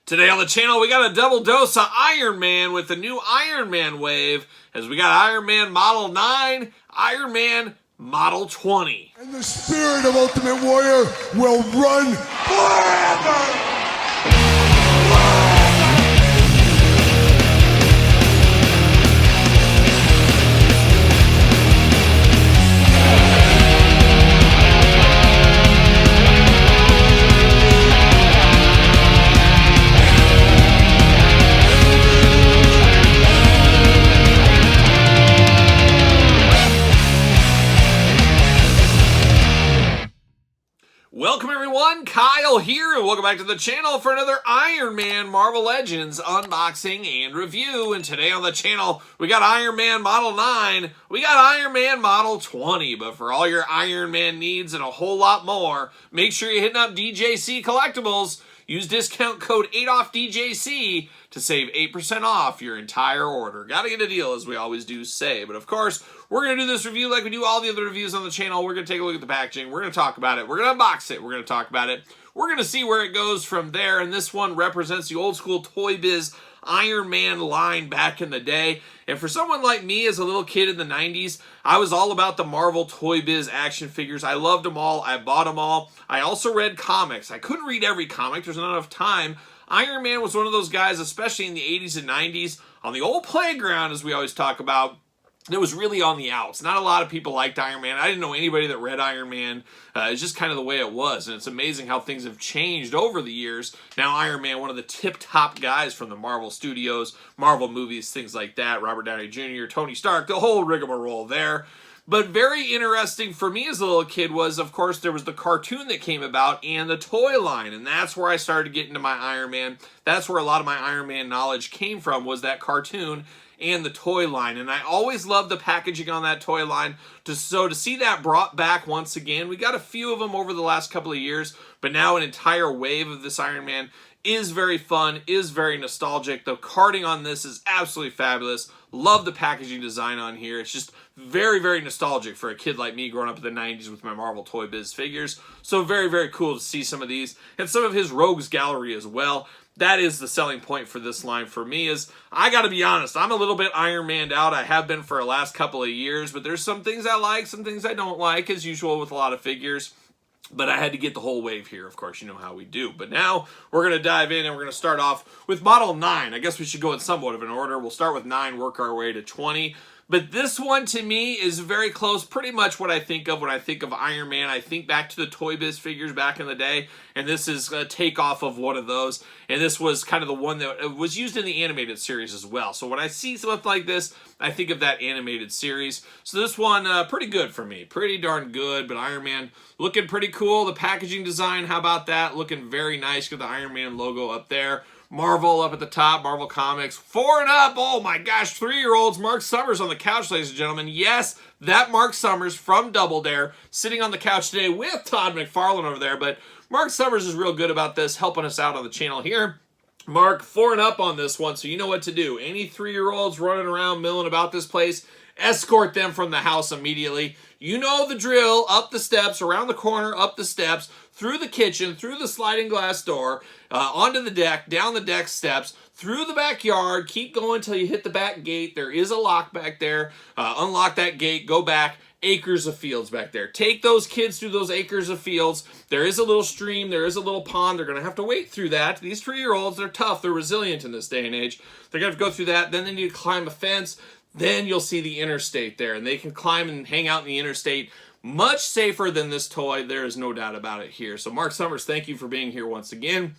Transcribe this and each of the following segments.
Today on the channel, we got a double dose of Iron Man with the new Iron Man wave, as we got Iron Man Model 9, Iron Man Model 20. And the spirit of Ultimate Warrior will run forever! Welcome everyone, Kyle here, and welcome back to the channel for another Iron Man Marvel Legends unboxing and review. And today on the channel, we got Iron Man Model 9, we got Iron Man Model 20, but for all your Iron Man needs and a whole lot more, make sure you're hitting up DJC Collectibles. Use discount code 8OFFDJC to save 8% off your entire order. Gotta get a deal, as we always do say. But of course, we're going to do this review like we do all the other reviews on the channel. We're going to take a look at the packaging. We're going to talk about it. We're going to unbox it. We're going to talk about it. We're going to see where it goes from there. And this one represents the old school Toy Biz Iron Man line back in the day. And for someone like me as a little kid in the 90s, I was all about the Marvel Toy Biz action figures. I loved them all. I bought them all. I also read comics. I couldn't read every comic. There's not enough time. Iron Man was one of those guys, especially in the 80s and 90s, on the old playground, as we always talk about. It was really on the outs. Not a lot of people liked Iron Man. I didn't know anybody that read Iron Man. It's just kind of the way it was. And it's amazing how things have changed over the years. Now Iron Man, one of the tip-top guys from the Marvel Studios, Marvel movies, things like that. Robert Downey Jr., Tony Stark, the whole rigmarole there. But very interesting for me as a little kid was, of course, there was the cartoon that came about and the toy line. And that's where I started getting into my Iron Man. That's where a lot of my Iron Man knowledge came from, was that cartoon and the toy line. And I always loved the packaging on that toy line. So to see that brought back once again, we got a few of them over the last couple of years, but now an entire wave of this Iron Man is very fun, is very nostalgic. The carding on this is absolutely fabulous. Love the packaging design on here. It's just very, very nostalgic for a kid like me growing up in the 90s with my Marvel Toy Biz figures. So very, very cool to see some of these and some of his Rogues Gallery as well. That is the selling point for this line for me. Is I got to be honest, I'm a little bit Iron Man'd out. I have been for the last couple of years, but there's some things I like, some things I don't like, as usual with a lot of figures. But I had to get the whole wave here. Of course, you know how we do. But now we're going to dive in and we're going to start off with Model 9. I guess we should go in somewhat of an order. We'll start with 9, work our way to 20. But this one, to me, is very close. Pretty much what I think of when I think of Iron Man. I think back to the Toy Biz figures back in the day. And this is a takeoff of one of those. And this was kind of the one that was used in the animated series as well. So when I see stuff like this, I think of that animated series. So this one, pretty good for me. Pretty darn good. But Iron Man looking pretty cool. The packaging design, how about that? Looking very nice. Got the Iron Man logo up there. Marvel up at the top, Marvel Comics. 4 and up, oh my gosh, 3-year-olds. Mark Summers on the couch, ladies and gentlemen. Yes, that Mark Summers from Double Dare, sitting on the couch today with Todd McFarlane over there. But Mark Summers is real good about this, helping us out on the channel here. Mark, 4 and up on this one, so you know what to do. Any 3-year-olds running around, milling about this place, escort them from the house immediately. You know the drill. Up the steps, around the corner, up the steps, through the kitchen, through the sliding glass door, onto the deck, down the deck steps, through the backyard. Keep going until you hit the back gate. There is a lock back there. Unlock that gate, go back. Acres of fields back there. Take those kids through those acres of fields. There is a little stream. There is a little pond. They're going to have to wade through that. These 3-year-olds, they're tough. They're resilient in this day and age. They're going to have to go through that. Then they need to climb a fence. Then you'll see the interstate there, and they can climb and hang out in the interstate. Much safer than this toy. There is no doubt about it here. So Mark Summers, thank you for being here once again.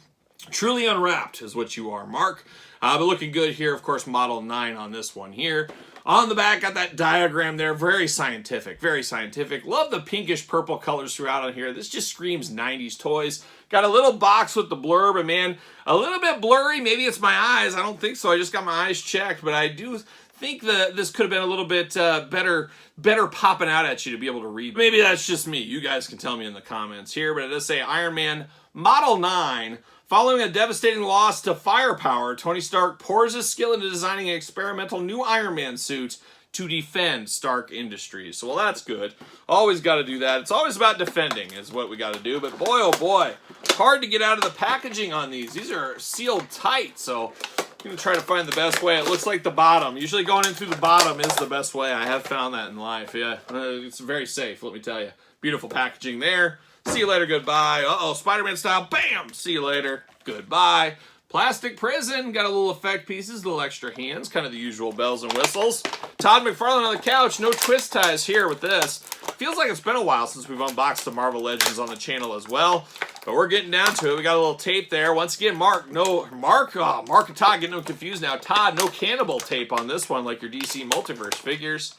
Truly unwrapped is what you are, Mark. But looking good here, of course, Model 9 on this one here. On the back, got that diagram there. Very scientific, very scientific. Love the pinkish purple colors throughout on here. This just screams 90s toys. Got a little box with the blurb, and man, a little bit blurry. Maybe it's my eyes. I don't think so. I just got my eyes checked, but I do think that this could have been a little bit better popping out at you to be able to read. Maybe that's just me. You guys can tell me in the comments here, but it does say Iron Man Model 9. Following a devastating loss to firepower, Tony Stark pours his skill into designing an experimental new Iron Man suit to defend Stark Industries. So, well, that's good. Always got to do that. It's always about defending is what we got to do. But boy, oh boy, hard to get out of the packaging on these. These are sealed tight, so I'm going to try to find the best way. It looks like the bottom. Usually going in through the bottom is the best way. I have found that in life. Yeah, it's very safe, let me tell you. Beautiful packaging there. See you later, goodbye. Uh-oh, Spider-Man style. Bam! See you later, goodbye. Plastic Prison, got a little effect pieces, little extra hands, kind of the usual bells and whistles. Todd McFarlane on the couch, no twist ties here with this. Feels like it's been a while since we've unboxed the Marvel Legends on the channel as well. But we're getting down to it. We got a little tape there. Once again, Mark and Todd getting them confused now. Todd, no cannibal tape on this one like your DC Multiverse figures.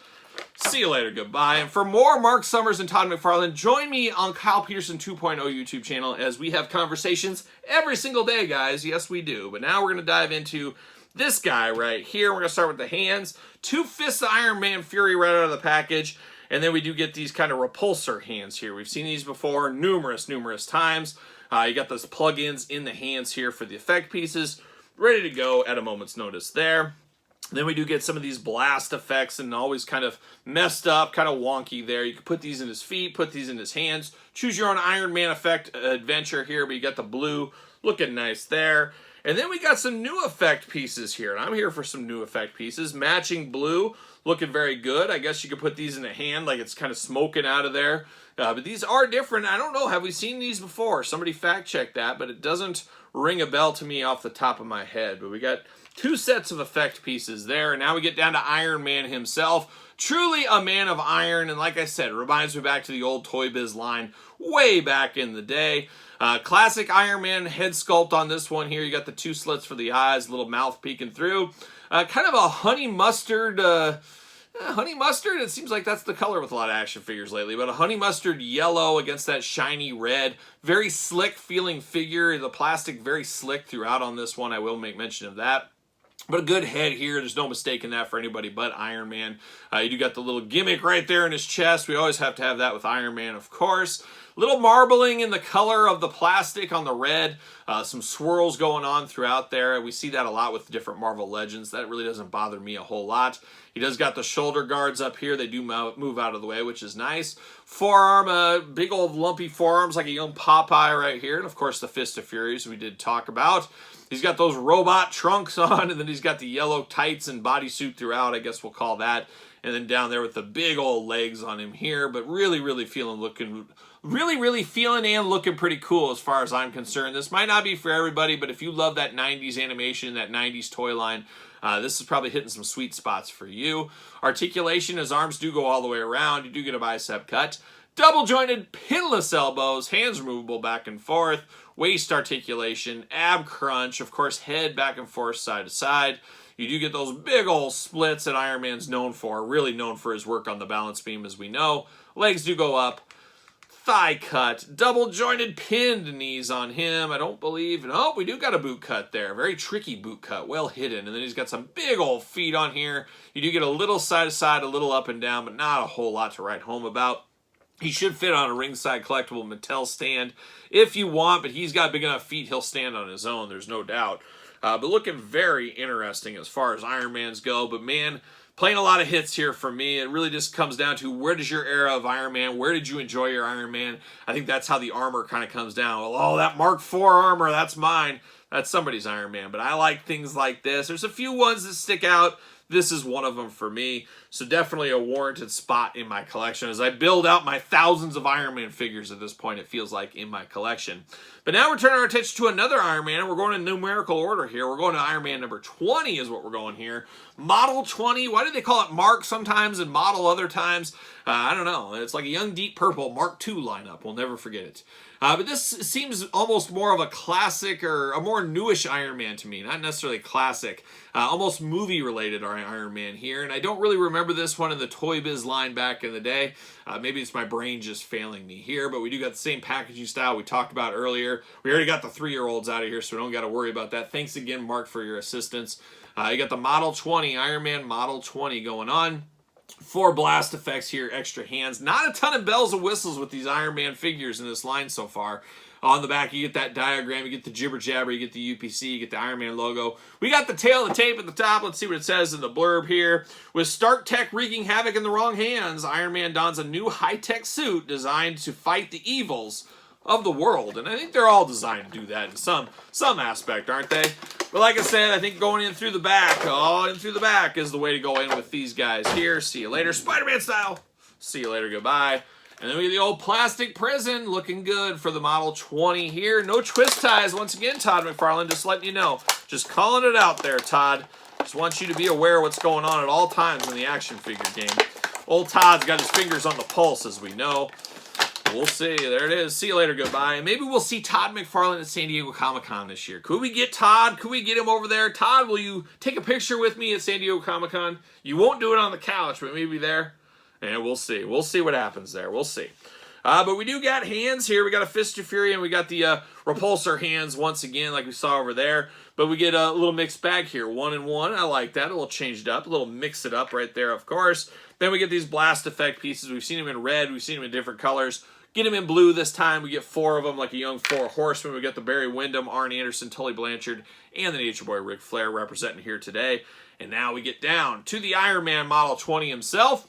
See you later, goodbye. And for more Mark Summers and Todd McFarlane, join me on Kyle Peterson 2.0 YouTube channel as we have conversations every single day, guys. Yes, we do. But now we're going to dive into this guy right here. We're going to start with the hands. 2 fists of Iron Man Fury right out of the package. And then we do get these kind of repulsor hands here. We've seen these before numerous times. You got those plug-ins in the hands here for the effect pieces. Ready to go at a moment's notice there. Then we do get some of these blast effects and always kind of messed up, kind of wonky there. You can put these in his feet, put these in his hands. Choose your own Iron Man effect adventure here, but you got the blue looking nice there. And then we got some new effect pieces here. And I'm here for some new effect pieces. Matching blue, looking very good. I guess you could put these in a hand like it's kind of smoking out of there. But these are different. I don't know. Have we seen these before? Somebody fact check that, but it doesn't ring a bell to me off the top of my head. But we got 2 sets of effect pieces there. And now we get down to Iron Man himself. Truly a man of iron. And like I said, it reminds me back to the old Toy Biz line way back in the day. Classic Iron Man head sculpt on this one here. You got the 2 slits for the eyes, little mouth peeking through. Kind of a honey mustard, it seems like that's the color with a lot of action figures lately, but a honey mustard yellow against that shiny red. Very slick feeling figure. The plastic very slick throughout on this one. I will make mention of that. But a good head here. There's no mistaking that for anybody but Iron Man. You do got the little gimmick right there in his chest. We always have to have that with Iron Man, of course. Little marbling in the color of the plastic on the red. Some swirls going on throughout there. We see that a lot with different Marvel Legends. That really doesn't bother me a whole lot. He does got the shoulder guards up here. They do move out of the way, which is nice. Forearm, big old lumpy forearms like a young Popeye right here. And of course the Fist of Furies we did talk about. He's got those robot trunks on, and then he's got the yellow tights and bodysuit throughout, I guess we'll call that. And then down there with the big old legs on him here, but really feeling and looking pretty cool as far as I'm concerned. This might not be for everybody, but if you love that 90s animation, that 90s toy line, this is probably hitting some sweet spots for you. Articulation, his arms do go all the way around. You do get a bicep cut. Double jointed, pinless elbows, hands removable back and forth, waist articulation, ab crunch, of course, head back and forth, side to side. You do get those big old splits that Iron Man's known for, really known for his work on the balance beam, as we know. Legs do go up. Thigh cut, double jointed pinned knees on him. I don't believe, no, we do got a boot cut there. Very tricky boot cut, well hidden. And then he's got some big old feet on here. You do get a little side to side, a little up and down, but not a whole lot to write home about. He should fit on a ringside collectible Mattel stand if you want, but he's got big enough feet, he'll stand on his own, there's no doubt. But looking very interesting as far as Iron Man's go. But man, playing a lot of hits here for me. It really just comes down to where does your era of Iron Man, where did you enjoy your Iron Man? I think that's how the armor kind of comes down. Well, oh, that Mark IV armor, that's mine. That's somebody's Iron Man. But I like things like this. There's a few ones that stick out. This is one of them for me. So definitely a warranted spot in my collection as I build out my thousands of Iron Man figures at this point, it feels like, in my collection. But now we're turning our attention to another Iron Man, and we're going in numerical order here. We're going to Iron Man number 20 is what we're going here. Model 20. Why do they call it Mark sometimes and Model other times? I don't know. It's like a young deep purple Mark II lineup. We'll never forget it. But this seems almost more of a classic or a more newish Iron Man to me. Not necessarily classic. Almost movie-related Iron Man here. And I don't really remember this one in the Toy Biz line back in the day. Maybe it's my brain just failing me here. But we do got the same packaging style we talked about earlier. We already got the 3-year-olds out of here, so we don't got to worry about that. Thanks again, Mark, for your assistance. You got the Model 20, Iron Man Model 20 going on. 4 blast effects here, extra hands. Not a ton of bells and whistles with these Iron Man figures in this line so far. On the back, you get that diagram, you get the jibber jabber, you get the UPC, you get the Iron Man logo. We got the tail of the tape at the top. Let's see what it says in the blurb here. With Stark Tech wreaking havoc in the wrong hands, Iron Man dons a new high-tech suit designed to fight the evils of the world. And I think they're all designed to do that in some aspect, aren't they? But like I said, I think going in through the back, in through the back is the way to go in with these guys here. See you later, Spider-Man style. See you later, goodbye. And then we get the old plastic prison looking good for the Model 20 here. No twist ties once again, Todd McFarlane, just letting you know. Just calling it out there, Todd. Just want you to be aware of what's going on at all times in the action figure game. Old Todd's got his fingers on the pulse, as we know. We'll see. There it is. See you later, goodbye. And maybe we'll see Todd McFarlane at San Diego Comic-Con this year. Could we get Todd? Could we get him over there? Todd, will you take a picture with me at San Diego Comic-Con? You won't do it on the couch, but maybe there. And we'll see. We'll see what happens there. We'll see. But we do got hands here. We got a Fist of Fury, and we got the repulsor hands once again, like we saw over there. But we get a little mixed bag here. 1 and 1. I like that. A little changed up. A little mix it up right there, of course. Then we get these blast effect pieces. We've seen them in red. We've seen them in different colors. Get them in blue this time. We get 4 of them, like a young 4 horsemen. We got the Barry Windham, Arn Anderson, Tully Blanchard, and the Nature Boy Ric Flair representing here today. And now we get down to the Iron Man Model 20 himself.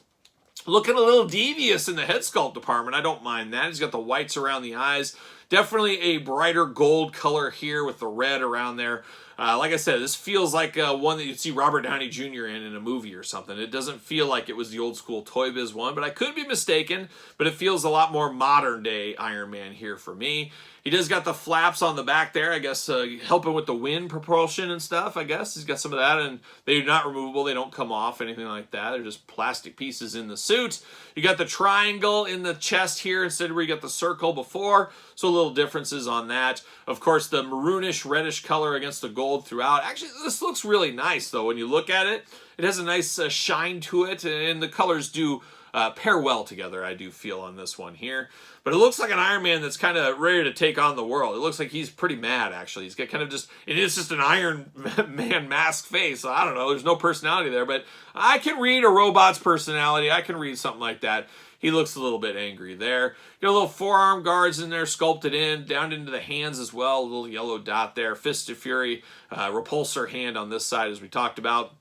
Looking a little devious in the head sculpt department. I don't mind that. He's got the whites around the eyes. Definitely a brighter gold color here with the red around there. Like I said, this feels like one that you'd see Robert Downey Jr. in a movie or something. It doesn't feel like it was the old school Toy Biz one, but I could be mistaken. But it feels a lot more modern day Iron Man here for me. He does got the flaps on the back there, I guess, helping with the wind propulsion and stuff, I guess. He's got some of that, and they're not removable. They don't come off, anything like that. They're just plastic pieces in the suit. You got the triangle in the chest here instead of where you got the circle before, so little differences on that. Of course, the maroonish, reddish color against the gold throughout. Actually, this looks really nice, though. When you look at it, it has a nice shine to it, and the colors do pair well together, I do feel, on this one here. But it looks like an Iron Man that's kind of ready to take on the world. It looks like he's pretty mad, actually. He's got kind of just, it is just an Iron Man mask face. So I don't know, there's no personality there, but I can read a robot's personality. I can read something like that. He looks a little bit angry there. Got a little forearm guards in there, sculpted in, down into the hands as well. A little yellow dot there. Fist of Fury, repulsor hand on this side, as we talked about.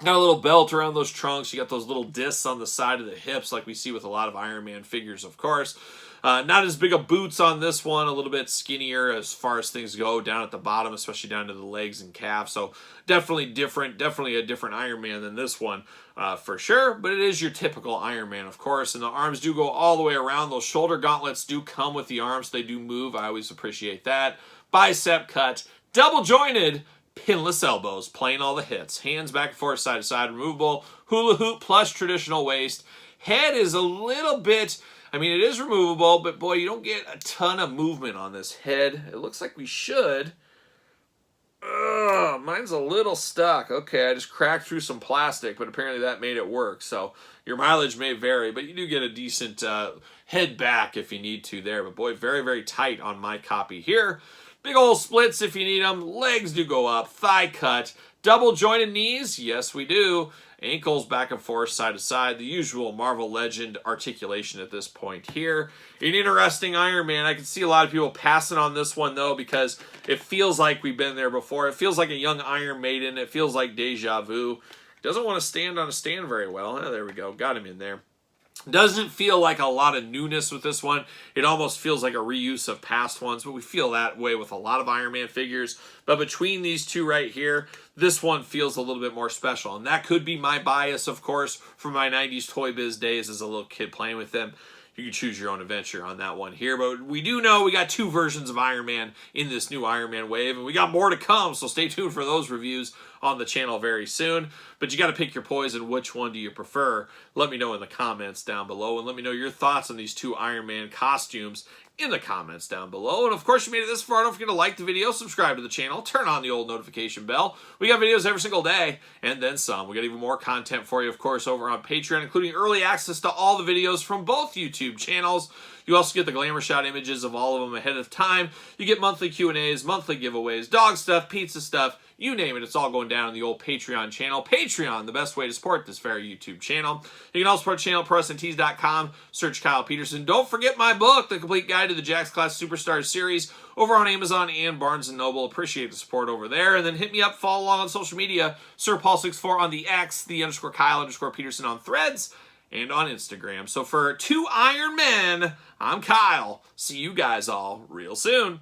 Got a little belt around those trunks. You got those little discs on the side of the hips like we see with a lot of Iron Man figures, of course. Not as big of boots on this one, a little bit skinnier as far as things go down at the bottom, especially down to the legs and calves. So definitely different, definitely a different Iron Man than this one for sure. But it is your typical Iron Man, of course. And the arms do go all the way around. Those shoulder gauntlets do come with the arms. They do move. I always appreciate that. Bicep cut, double jointed, pinless elbows, playing all the hits. Hands back and forth, side to side, removable. Hula hoop plus traditional waist. Head is a little bit, I mean, it is removable, but boy, you don't get a ton of movement on this head. It looks like we should. Mine's a little stuck. Okay, I just cracked through some plastic, but apparently that made it work. So your mileage may vary, but you do get a decent head back if you need to there. But boy, very, very tight on my copy here. Big old splits if you need them. Legs do go up. Thigh cut. Double jointed knees. Yes, we do. Ankles back and forth, side to side. The usual Marvel Legend articulation at this point here. An interesting Iron Man. I can see a lot of people passing on this one, though, because it feels like we've been there before. It feels like a young Iron Maiden. It feels like deja vu. Doesn't want to stand on a stand very well. Oh, there we go. Got him in there. Doesn't feel like a lot of newness with this one. It almost feels like a reuse of past ones, but we feel that way with a lot of Iron Man figures. But between these two right here, this one feels a little bit more special. And that could be my bias, of course, from my 90s Toy Biz days as a little kid playing with them. You can choose your own adventure on that one here. But we do know we got 2 versions of Iron Man in this new Iron Man wave, and we got more to come, so stay tuned for those reviews on the channel very soon. But you got to pick your poison. Which one do you prefer? Let me know in the comments down below, and let me know your thoughts on these 2 Iron Man costumes in the comments down below. And of course, you made it this far. Don't forget to like the video, subscribe to the channel, turn on the old notification bell. We got videos every single day, and then some. We got even more content for you, of course, over on Patreon, including early access to all the videos from both YouTube channels. You also get the glamour shot images of all of them ahead of time. You get monthly Q&As, monthly giveaways, dog stuff, pizza stuff, you name it. It's all going down on the old Patreon channel. Patreon, the best way to support this very YouTube channel. You can also support the channel at ProWrestlingTees.com. Search Kyle Peterson. Don't forget my book, The Complete Guide to the Jakks Class Superstars Series, over on Amazon and Barnes & Noble. Appreciate the support over there. And then hit me up, follow along on social media. SirPaul64 on the X, _Kyle_Peterson on Threads, and on Instagram. So for 2 Iron Men, I'm Kyle. See you guys all real soon.